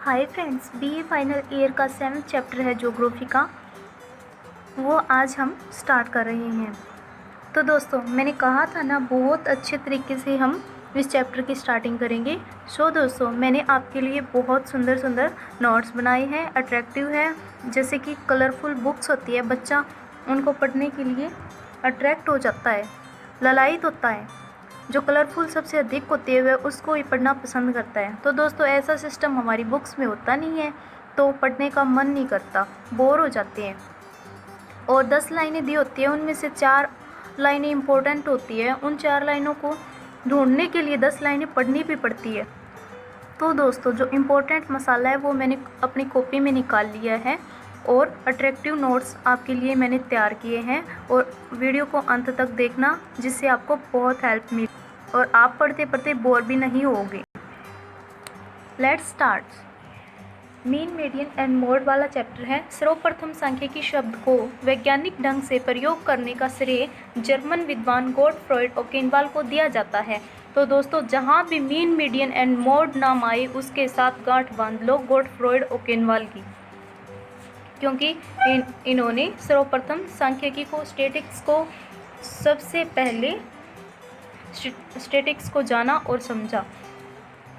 Hi friends, BA final year का 7th chapter है geography का, वो आज हम स्टार्ट कर रहे हैं। तो दोस्तों, मैंने कहा था ना, बहुत अच्छे तरीके से हम इस चैप्टर की स्टार्टिंग करेंगे। दोस्तों, मैंने आपके लिए बहुत सुंदर सुंदर नोट्स बनाए हैं, अट्रैक्टिव है, जैसे कि कलरफुल बुक्स होती है, बच्चा उनको पढ़ने के लिए अट्रैक्ट हो जाता है, ललायित होता है। जो कलरफुल सबसे अधिक होती है वह उसको ही पढ़ना पसंद करता है। तो दोस्तों, ऐसा सिस्टम हमारी बुक्स में होता नहीं है, तो पढ़ने का मन नहीं करता, बोर हो जाते हैं। और 10 लाइनें दी होती है, उनमें से 4 लाइनें इम्पोर्टेंट होती है। उन 4 लाइनों को ढूंढने के लिए 10 लाइनें पढ़नी भी पड़ती है। तो दोस्तों, जो इम्पोर्टेंट मसाला है वो मैंने अपनी कॉपी में निकाल लिया है और अट्रैक्टिव नोट्स आपके लिए मैंने तैयार किए हैं। और वीडियो को अंत तक देखना, जिससे आपको बहुत हेल्प मिले और आप पढ़ते पढ़ते बोर भी नहीं होगे। Let's start. Mean, median and mode वाला चैप्टर है। सर्वप्रथम सांख्यिकी शब्द को वैज्ञानिक ढंग से प्रयोग करने का श्रेय जर्मन विद्वान गॉटफ्रॉइड ओकेनवाल को दिया जाता है। तो दोस्तों, जहाँ भी मीन, मीडियन एंड मोड नाम आए उसके साथ गांठ बांध लो गॉटफ्रॉइड ओकेनवाल की, क्योंकि इन्होंने सर्वप्रथम सांख्यिकी को सबसे पहले स्टैटिक्स को जाना और समझा।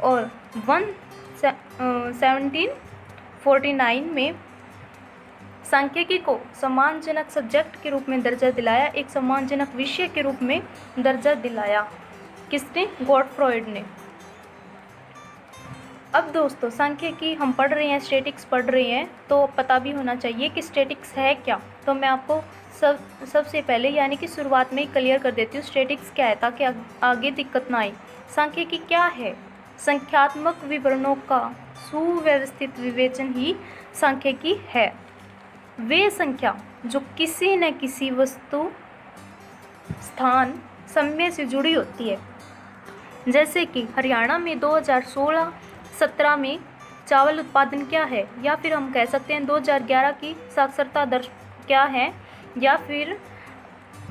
और 1749 में सांख्यिकी को सम्मानजनक सब्जेक्ट के रूप में दर्जा दिलाया, एक सम्मानजनक विषय के रूप में दर्जा दिलाया। किसने? गॉटफ्रॉइड ने। अब दोस्तों, सांख्यिकी हम पढ़ रहे हैं, स्टैटिक्स पढ़ रहे हैं, तो पता भी होना चाहिए कि स्टैटिक्स है क्या। तो मैं आपको सबसे पहले यानी कि शुरुआत में ही क्लियर कर देती हूँ स्टैटिक्स क्या है, ताकि आगे दिक्कत ना आए। सांख्यिकी क्या है? संख्यात्मक विवरणों का सुव्यवस्थित विवेचन ही सांख्यिकी है। वे संख्या जो किसी न किसी वस्तु, स्थान, समय से जुड़ी होती है, जैसे कि हरियाणा में 2016-17 में चावल उत्पादन क्या है, या फिर हम कह सकते हैं 2011 की साक्षरता दर क्या है, या फिर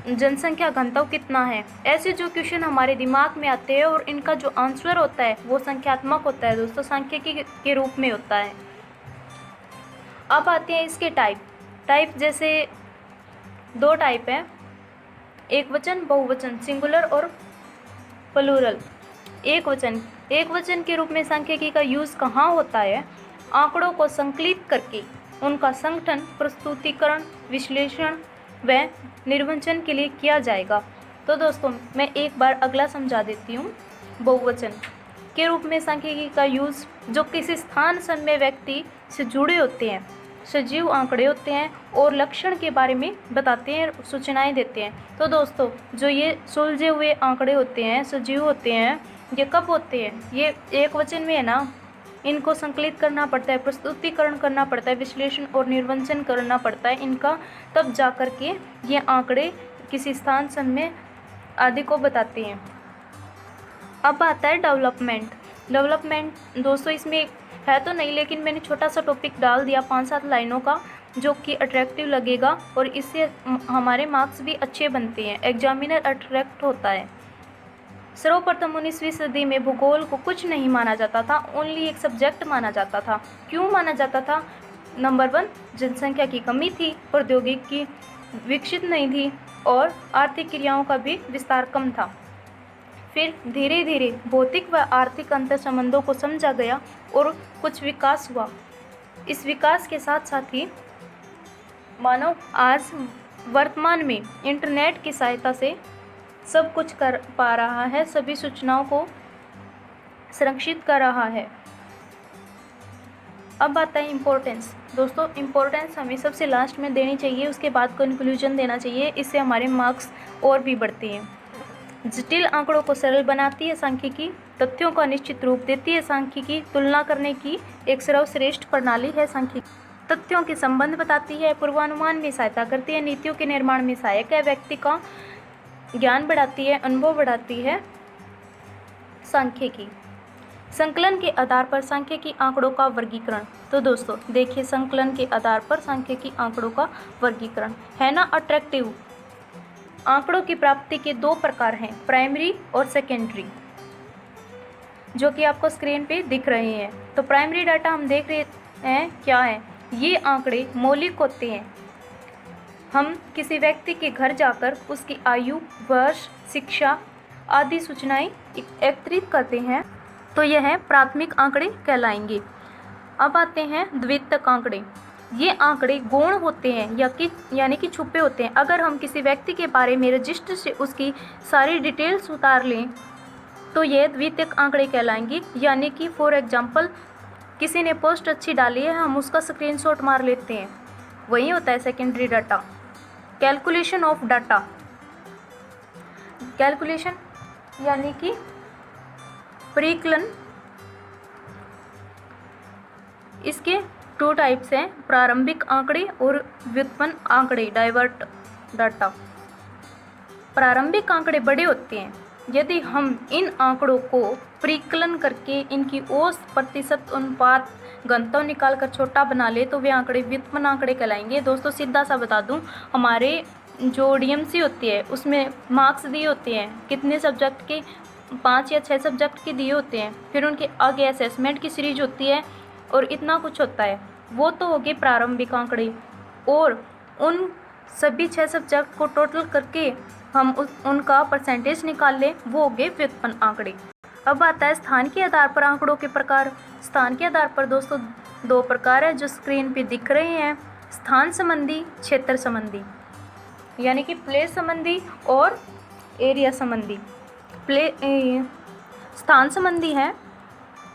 जनसंख्या घनत्व कितना है। ऐसे जो क्वेश्चन हमारे दिमाग में आते हैं और इनका जो आंसर होता है वो संख्यात्मक होता है दोस्तों, सांख्यिकी के रूप में होता है। अब आते हैं इसके टाइप जैसे 2 टाइप है, एक वचन, बहुवचन, सिंगुलर और प्लूरल। एक वचन के रूप में सांख्यिकी का यूज़ कहाँ होता है? आंकड़ों को संकलित करके उनका संगठन, प्रस्तुतिकरण, विश्लेषण व निर्वचन के लिए किया जाएगा। तो दोस्तों, मैं एक बार अगला समझा देती हूँ। बहुवचन के रूप में सांख्यिकी का यूज़ जो किसी स्थान, समय, व्यक्ति से जुड़े होते हैं, सजीव आंकड़े होते हैं और लक्षण के बारे में बताते हैं, सूचनाएं देते हैं। तो दोस्तों, जो ये सुलझे हुए आंकड़े होते हैं, सजीव होते हैं, ये कब होते हैं? ये एक वचन में है ना, इनको संकलित करना पड़ता है, प्रस्तुतिकरण करना पड़ता है, विश्लेषण और निर्वचन करना पड़ता है इनका, तब जा कर के ये आंकड़े किसी स्थान, समय आदि को बताते हैं। अब आता है डेवलपमेंट दोस्तों, इसमें है तो नहीं, लेकिन मैंने छोटा सा टॉपिक डाल दिया 5-7 लाइनों का, जो कि अट्रैक्टिव लगेगा और इससे हमारे मार्क्स भी अच्छे बनते हैं, एग्जामिनर अट्रैक्ट होता है। सर्वप्रथम 19वीं सदी में भूगोल को कुछ नहीं माना जाता था, ओनली एक सब्जेक्ट माना जाता था। क्यों माना जाता था? नंबर 1, जनसंख्या की कमी थी, प्रौद्योगिकी विकसित नहीं थी और आर्थिक क्रियाओं का भी विस्तार कम था। फिर धीरे धीरे भौतिक व आर्थिक अंतर संबंधों को समझा गया और कुछ विकास हुआ। इस विकास के साथ साथ ही मानव आज वर्तमान में इंटरनेट की सहायता से सब कुछ कर पा रहा है, सभी सूचनाओं को संरक्षित कर रहा है। अब आता है इम्पोर्टेंस। दोस्तों, इम्पोर्टेंस हमें सबसे लास्ट में देनी चाहिए, उसके बाद कंक्लूजन देना चाहिए, इससे हमारे मार्क्स और भी बढ़ते हैं। जटिल आंकड़ों को सरल बनाती है सांख्यिकी, तथ्यों का निश्चित रूप देती है सांख्यिकी, तुलना करने की एक सर्वश्रेष्ठ प्रणाली है सांख्यिकी, तथ्यों के संबंध बताती है, पूर्वानुमान में सहायता करती है, नीतियों के निर्माण में सहायक है, व्यक्ति का ज्ञान बढ़ाती है, अनुभव बढ़ाती है सांख्यिकी। संकलन के आधार पर सांख्यिकी आंकड़ों का वर्गीकरण। तो दोस्तों देखिए, संकलन के आधार पर सांख्यिकी आंकड़ों का वर्गीकरण है ना अट्रैक्टिव। आंकड़ों की प्राप्ति के 2 प्रकार हैं, प्राइमरी और सेकेंडरी। जो कि आपको स्क्रीन पे दिख रहे हैं। तो प्राइमरी डाटा हम देख रहे हैं क्या है, ये आंकड़े मौलिक होते हैं। हम किसी व्यक्ति के घर जाकर उसकी आयु, वर्ष, शिक्षा आदि सूचनाएं एकत्रित करते हैं, तो यह प्राथमिक आंकड़े कहलाएंगे। अब आते हैं द्वितीयक आंकड़े। ये आंकड़े गौण होते हैं यानी कि छुपे होते हैं। अगर हम किसी व्यक्ति के बारे में रजिस्टर से उसकी सारी डिटेल्स उतार लें तो ये द्वितीयक आंकड़े कहलाएंगे। यानी कि फॉर एग्जांपल किसी ने पोस्ट अच्छी डाली है, हम उसका स्क्रीनशॉट मार लेते हैं, वही होता है secondary data. Calculation of data, calculation यानी कि परिकलन। इसके 2 टाइप्स हैं, प्रारंभिक आंकड़े और व्युत्पन्न आंकड़े, डाइवर्ट डाटा। प्रारंभिक आंकड़े बड़े होते हैं। यदि हम इन आंकड़ों को परिकलन करके इनकी औसत, प्रतिशत, अनुपात, घनत्व निकाल कर छोटा बना ले तो वे आंकड़े व्युत्पन्न आंकड़े कहलाएंगे। दोस्तों सीधा सा बता दूं, हमारे जो डीएमसी होती है उसमें मार्क्स दिए होते हैं, कितने सब्जेक्ट के, 5 या 6 सब्जेक्ट के दिए होते हैं। फिर उनके आगे असेसमेंट की सीरीज होती है और इतना कुछ होता है। वो तो हो गए प्रारंभिक आंकड़े, और उन सभी 6 सब्जेक्ट को टोटल करके हम उनका परसेंटेज निकाल लें, वो हो गए व्युत्पन्न आंकड़े। अब आता है स्थान के आधार पर आंकड़ों के प्रकार। स्थान के आधार पर दोस्तों 2 प्रकार है जो स्क्रीन पे दिख रहे हैं, स्थान संबंधी, क्षेत्र संबंधी, यानी कि प्लेस संबंधी और एरिया संबंधी। स्थान संबंधी है,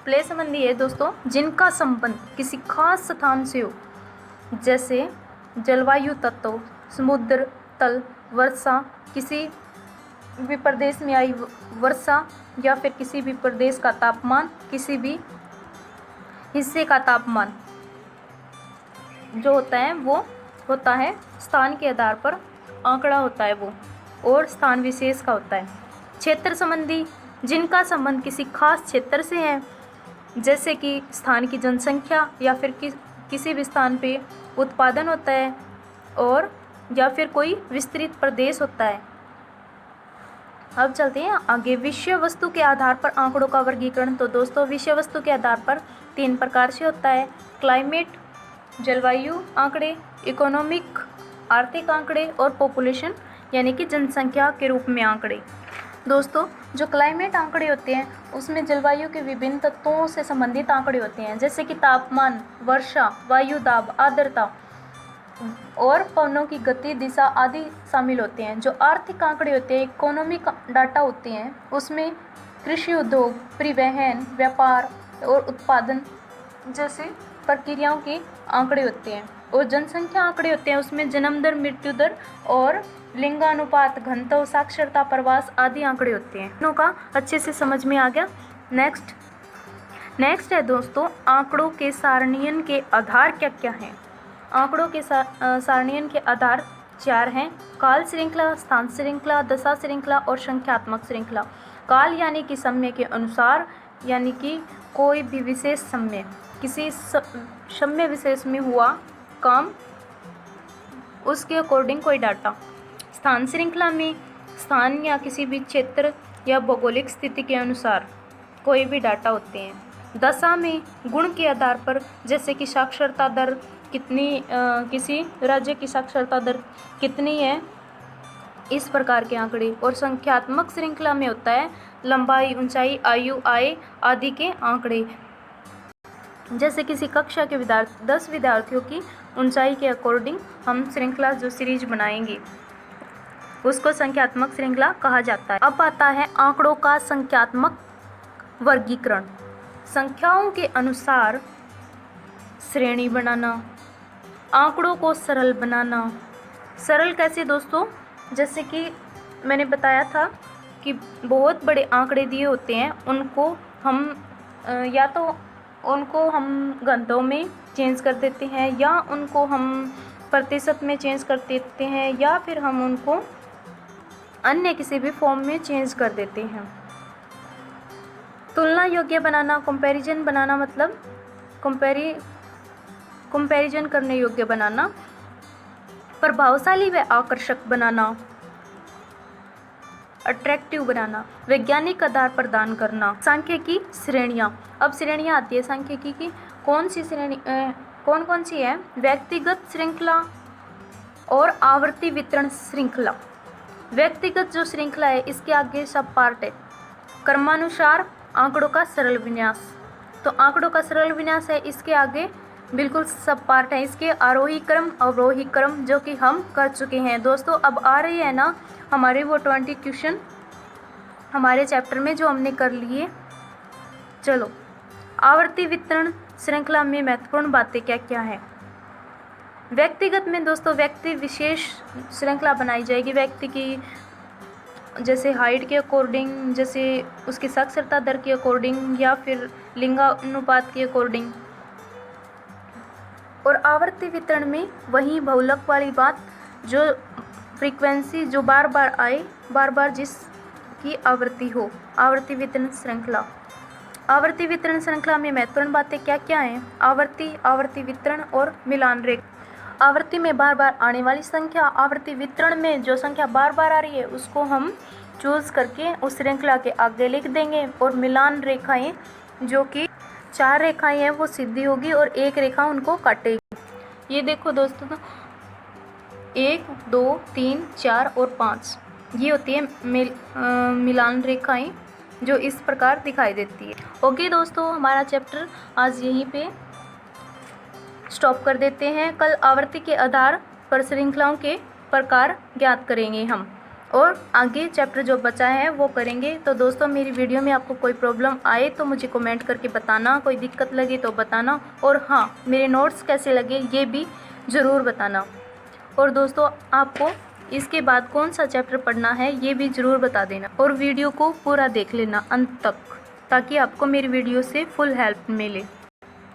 प्लेस संबंधी है दोस्तों जिनका संबंध किसी खास स्थान से हो, जैसे जलवायु तत्व, समुद्र तल, वर्षा, किसी भी प्रदेश में आई वर्षा, या फिर किसी भी प्रदेश का तापमान, किसी भी हिस्से का तापमान जो होता है वो होता है स्थान के आधार पर आंकड़ा होता है वो, और स्थान विशेष का होता है। क्षेत्र संबंधी, जिनका संबंध किसी खास क्षेत्र से है, जैसे कि स्थान की जनसंख्या, या फिर किसी भी स्थान पे उत्पादन होता है, और या फिर कोई विस्तृत प्रदेश होता है। अब चलते हैं आगे, विषय वस्तु के आधार पर आंकड़ों का वर्गीकरण। तो दोस्तों विषय वस्तु के आधार पर 3 प्रकार से होता है, क्लाइमेट, जलवायु आंकड़े, इकोनॉमिक आर्थिक आंकड़े, और पॉपुलेशन यानी कि जनसंख्या के रूप में आंकड़े। दोस्तों जो क्लाइमेट आंकड़े होते हैं उसमें जलवायु के विभिन्न तत्वों से संबंधित आंकड़े होते हैं, जैसे कि तापमान, वर्षा, वायु दाब, आर्द्रता और पवनों की गति, दिशा आदि शामिल होते हैं। जो आर्थिक आंकड़े होते हैं, इकोनॉमिक डाटा होते हैं, उसमें कृषि उद्योग, परिवहन, व्यापार और उत्पादन जैसे प्रक्रियाओं के आंकड़े होते हैं। और जनसंख्या आंकड़े होते हैं, उसमें जन्म दर, मृत्यु दर और लिंगानुपात, घनत्व, साक्षरता, प्रवास आदि आंकड़े होते हैं। दोनों का अच्छे से समझ में आ गया। नेक्स्ट है दोस्तों आंकड़ों के सारणीयन के आधार क्या क्या हैं। आंकड़ों के सारणीयन के आधार 4 हैं, काल श्रृंखला, स्थान श्रृंखला, दशा श्रृंखला और संख्यात्मक श्रृंखला। काल यानी कि समय के अनुसार, यानी कि कोई भी विशेष समय, किसी समय विशेष में हुआ काम, उसके अकॉर्डिंग कोई डाटा। स्थान श्रृंखला में स्थान या किसी भी क्षेत्र या भौगोलिक स्थिति के अनुसार कोई भी डाटा होते हैं। दशा में गुण के आधार पर, जैसे कि साक्षरता दर कितनी, किसी राज्य की साक्षरता दर कितनी है, इस प्रकार के आंकड़े। और संख्यात्मक श्रृंखला में होता है लंबाई, ऊंचाई, आयु, आय आदि के आंकड़े। जैसे किसी कक्षा के 10 विद्यार्थियों की ऊंचाई के अकॉर्डिंग हम श्रृंखला जो सीरीज बनाएंगे उसको संख्यात्मक श्रृंखला कहा जाता है। अब आता है आंकड़ों का संख्यात्मक वर्गीकरण। संख्याओं के अनुसार श्रेणी बनाना, आंकड़ों को सरल बनाना। सरल कैसे दोस्तों, जैसे कि मैंने बताया था कि बहुत बड़े आंकड़े दिए होते हैं, उनको हम या तो उनको हम घंटों में चेंज कर देते हैं, या उनको हम प्रतिशत में चेंज कर देते हैं, या फिर हम उनको अन्य किसी भी फॉर्म में चेंज कर देते हैं। तुलना योग्य बनाना, कंपैरिजन बनाना, मतलब कंपैरिजन करने योग्य बनाना। प्रभावशाली व आकर्षक बनाना, अट्रैक्टिव बनाना, वैज्ञानिक आधार प्रदान करना। सांख्यिकी श्रेणियाँ, अब श्रेणियाँ आती है सांख्यिकी की। कौन सी श्रेणी कौन कौन सी है? व्यक्तिगत श्रृंखला और आवर्ती वितरण श्रृंखला। व्यक्तिगत जो श्रृंखला है इसके आगे सब पार्ट है। क्रमानुसार आंकड़ों का सरल विन्यास, तो आंकड़ों का सरल विन्यास है, इसके आगे बिल्कुल सब पार्ट है। इसके आरोही क्रम अवरोही क्रम जो कि हम कर चुके हैं दोस्तों। अब आ रही है ना हमारे वो 20 क्वेश्चन हमारे चैप्टर में जो हमने कर लिए। चलो, आवर्ती वितरण श्रृंखला में महत्वपूर्ण बातें क्या क्या है? व्यक्तिगत में दोस्तों व्यक्ति विशेष श्रृंखला बनाई जाएगी। व्यक्ति की जैसे हाइट के अकॉर्डिंग, जैसे उसकी साक्षरता दर के अकॉर्डिंग, या फिर लिंगानुपात के अकॉर्डिंग। और आवर्ती वितरण में वही बहुलक वाली बात, जो फ्रीक्वेंसी जो बार बार आए, बार बार जिसकी आवृत्ति हो। आवर्ती वितरण श्रृंखला, आवर्ती वितरण श्रृंखला में महत्वपूर्ण बातें क्या क्या हैं? आवर्ती वितरण और मिलान रेखा। आवर्ती में बार बार आने वाली संख्या, आवर्ती वितरण में जो संख्या बार बार आ रही है उसको हम चूज करके उस श्रृंखला के आगे लिख देंगे। और मिलान रेखाएं, जो कि 4 रेखाएं हैं वो सीधी होगी और 1 रेखा उनको काटेगी। ये देखो दोस्तों, 1 2 3 4 और 5 ये होती है मिलान रेखाएं, जो इस प्रकार दिखाई देती है। ओके दोस्तों, हमारा चैप्टर आज यहीं पे स्टॉप कर देते हैं। कल आवर्ती के आधार पर श्रृंखलाओं के प्रकार ज्ञात करेंगे हम, और आगे चैप्टर जो बचा है वो करेंगे। तो दोस्तों, मेरी वीडियो में आपको कोई प्रॉब्लम आए तो मुझे कमेंट करके बताना, कोई दिक्कत लगे तो बताना, और हाँ, मेरे नोट्स कैसे लगे ये भी ज़रूर बताना। और दोस्तों, आपको इसके बाद कौन सा चैप्टर पढ़ना है ये भी ज़रूर बता देना, और वीडियो को पूरा देख लेना अंत तक, ताकि आपको मेरी वीडियो से फुल हेल्प मिले।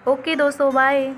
ओके दोस्तों, बाय।